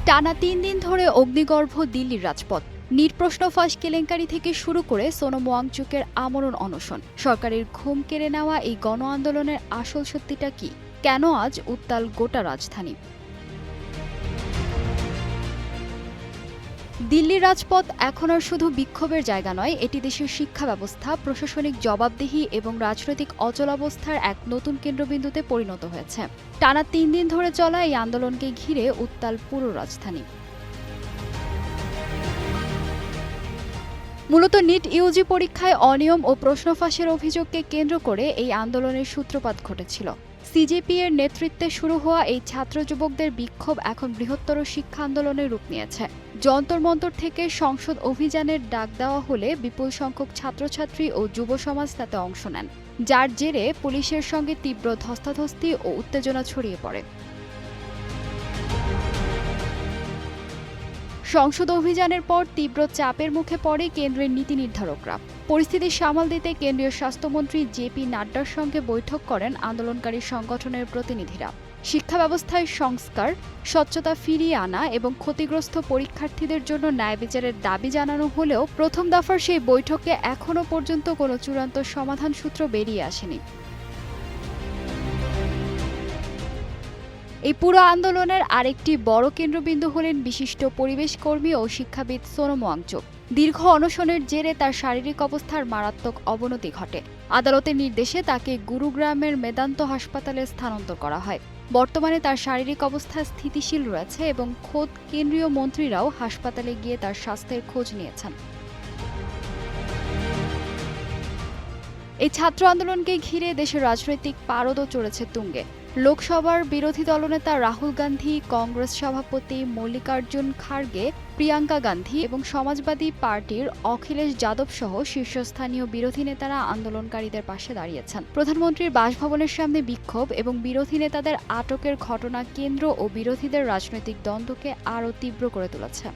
টানা ৩ দিন ধরে অগ্নিগর্ভ দিল্লির রাজপথ। নিট প্রশ্ন ফাঁস কেলেঙ্কারি থেকে শুরু করে সোনম ওয়াংচুকের আমরণ অনশন, সরকারের ঘুম কেড়ে নেওয়া এই গণ আন্দোলনের আসল সত্যিটা কি? কেন আজ উত্তাল গোটা রাজধানী? দিল্লির রাজপথ এখন আর শুধু বিক্ষোভের জায়গা নয়, এটি দেশের শিক্ষা ব্যবস্থা, প্রশাসনিক জবাবদিহি এবং রাজনৈতিক অচলাবস্থার এক নতুন কেন্দ্রবিন্দুতে পরিণত হয়েছে। টানা ৩ দিন ধরে চলা এই আন্দোলনকে ঘিরে উত্তাল পুরো রাজধানী। মূলত নিট ইউজি পরীক্ষায় অনিয়ম ও প্রশ্ন ফাঁসের অভিযোগকে কেন্দ্র করে এই আন্দোলনের সূত্রপাত ঘটেছিল। সিজেপি এর নেতৃত্বে শুরু হওয়া এই ছাত্র যুবকদের বিক্ষোভ এখন বৃহত্তর শিক্ষা আন্দোলনের রূপ নিয়েছে। যন্তর মন্তর থেকে সংসদ অভিযানের ডাক দেওয়া হলে বিপুল সংখ্যক ছাত্রছাত্রী ও যুব সমাজ তাতে অংশ নেন, যার জেরে পুলিশের সঙ্গে তীব্র ধস্তাধস্তি ও উত্তেজনা ছড়িয়ে পড়ে। সংসদ অভিযানের পর তীব্র চাপের মুখে পড়ে কেন্দ্রের নীতি নির্ধারকরা। পরিস্থিতি সামাল দিতে কেন্দ্রীয় স্বাস্থ্যমন্ত্রী জেপি নাড্ডার সঙ্গে বৈঠক করেন আন্দোলনকারী সংগঠনের প্রতিনিধিরা। শিক্ষা ব্যবস্থায় সংস্কার, স্বচ্ছতা ফিরিয়ে আনা এবং ক্ষতিগ্রস্ত পরীক্ষার্থীদের জন্য ন্যায় বিচারের দাবি জানানো হলেও প্রথম দফার সেই বৈঠকে এখনও পর্যন্ত কোনো চূড়ান্ত সমাধান সূত্র বেরিয়ে আসেনি। এই পুরো আন্দোলনের আরেকটি বড় কেন্দ্রবিন্দু হলেন বিশিষ্ট পরিবেশকর্মী ও শিক্ষাবিদ সোনম ওয়াংচুক। দীর্ঘ অনশনের জেরে তার শারীরিক অবস্থার মারাত্মক অবনতি ঘটে। আদালতের নির্দেশে তাকে গুরুগ্রামের মেদান্ত হাসপাতালে স্থানান্তর করা হয়। বর্তমানে তার শারীরিক অবস্থা স্থিতিশীল রয়েছে এবং খোদ কেন্দ্রীয় মন্ত্রীরাও হাসপাতালে গিয়ে তার স্বাস্থ্যের খোঁজ নিয়েছেন। এই ছাত্র আন্দোলনকে ঘিরে দেশের রাজনৈতিক পারদও চড়েছে তুঙ্গে। লোকসভার বিরোধী দলনেতা রাহুল গান্ধী, কংগ্রেস সভাপতি মল্লিকার্জুন খার্গে, প্রিয়াঙ্কা গান্ধী এবং সমাজবাদী পার্টির অখিলেশ যাদব সহ শীর্ষস্থানীয় বিরোধী নেতারা আন্দোলনকারীদের পাশে দাঁড়িয়েছেন। প্রধানমন্ত্রীর বাসভবনের সামনে বিক্ষোভ এবং বিরোধী নেতাদের আটকের ঘটনা কেন্দ্র ও বিরোধীদের রাজনৈতিক দ্বন্দ্বকে আরও তীব্র করে তুলেছে।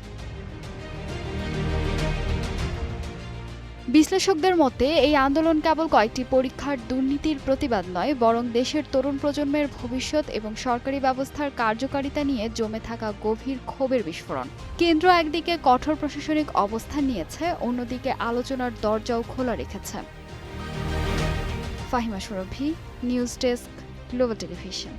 বিশ্লেষকদের মতে এই আন্দোলন কেবল কয়েকটি পরীক্ষার দুর্নীতির প্রতিবাদ নয়, বরং দেশের তরুণ প্রজন্মের ভবিষ্যৎ এবং সরকারি ব্যবস্থার কার্যকারিতা নিয়ে জমে থাকা গভীর ক্ষোভের বিস্ফোরণ। কেন্দ্র একদিকে কঠোর প্রশাসনিক অবস্থান নিয়েছে, অন্যদিকে আলোচনার দরজাও খোলা রেখেছে। ফাহিমা সুরভি, নিউজ ডেস্ক, গ্লোবাল টেলিভিশন।